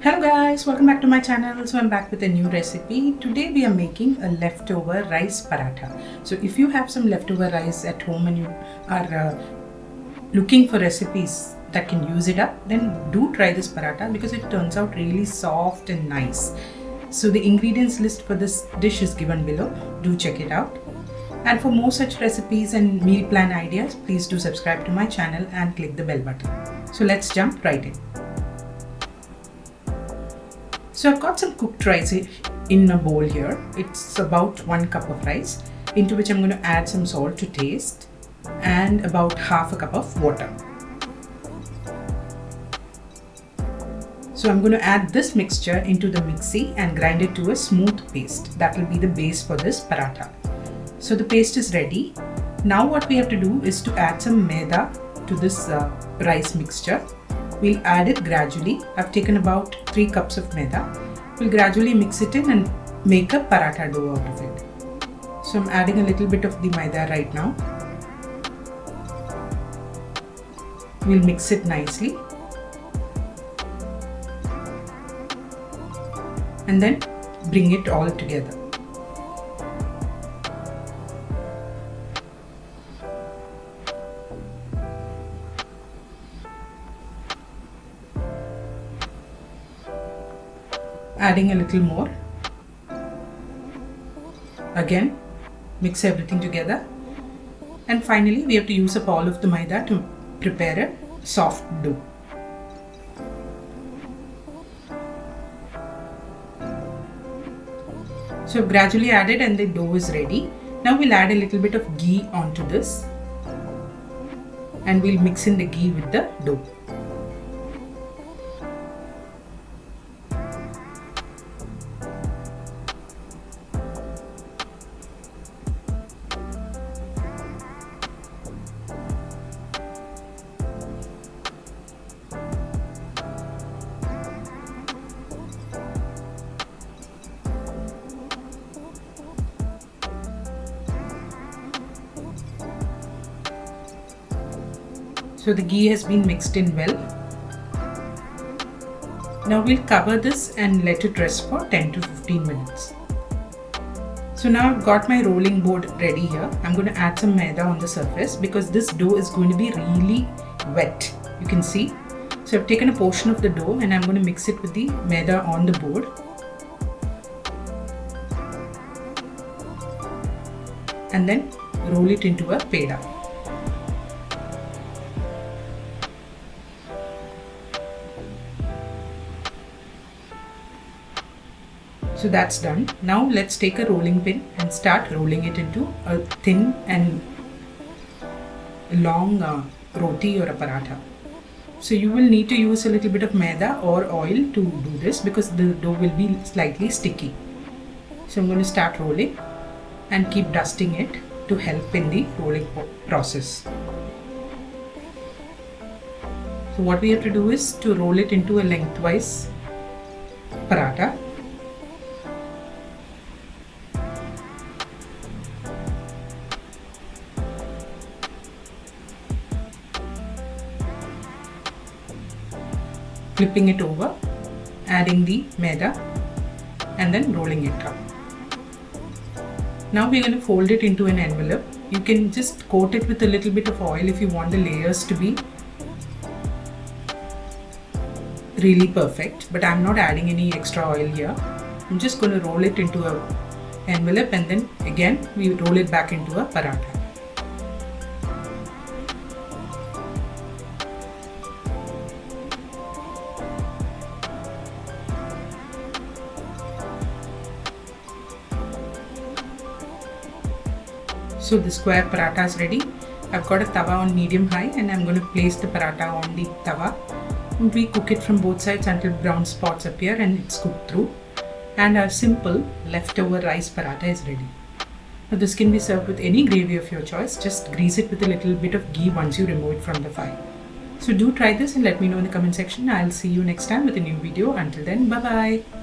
Hello guys, welcome back to my channel. So I'm back with a new recipe. Today we are making a leftover rice paratha. So if you have some leftover rice at home and you are looking for recipes that can use it up, then do try this paratha because it turns out really soft and nice. So the ingredients list for this dish is given below. Do check it out. And for more such recipes and meal plan ideas, please do subscribe to my channel and click the bell button. So let's jump right in. So I've got some cooked rice in a bowl here. It's about 1 cup of rice, into which I'm going to add some salt to taste and about half a cup of water. So I'm going to add this mixture into the mixie and grind it to a smooth paste. That will be the base for this paratha. So the paste is ready. Now what we have to do is to add some maida to this rice mixture. We'll add it gradually. I've taken about 3 cups of maida. We'll gradually mix it in and make a paratha dough out of it. So I'm adding a little bit of the maida right now. We'll mix it nicely. And then bring it all together. Adding a little more. Again, mix everything together. And finally, we have to use up all of the maida to prepare a soft dough. So I've gradually added and the dough is ready. Now we'll add a little bit of ghee onto this. And we'll mix in the ghee with the dough. So the ghee has been mixed in well. Now we'll cover this and let it rest for 10 to 15 minutes. So now I've got my rolling board ready here. I'm going to add some maida on the surface because this dough is going to be really wet. You can see. So I've taken a portion of the dough and I'm going to mix it with the maida on the board. And then roll it into a peda. So that's done. Now let's take a rolling pin and start rolling it into a thin and long roti or a paratha. So you will need to use a little bit of maida or oil to do this because the dough will be slightly sticky. So I'm going to start rolling and keep dusting it to help in the rolling process. So what we have to do is to roll it into a lengthwise paratha. Flipping it over, adding the maida and then rolling it up. Now we're going to fold it into an envelope. You can just coat it with a little bit of oil if you want the layers to be really perfect, but I'm not adding any extra oil here. I'm just going to roll it into an envelope and then again we roll it back into a paratha. So the square paratha is ready. I've got a tawa on medium high and I'm going to place the paratha on the tawa. And we cook it from both sides until brown spots appear and it's cooked through. And our simple leftover rice paratha is ready. Now this can be served with any gravy of your choice. Just grease it with a little bit of ghee once you remove it from the fire. So do try this and let me know in the comment section. I'll see you next time with a new video. Until then, bye bye.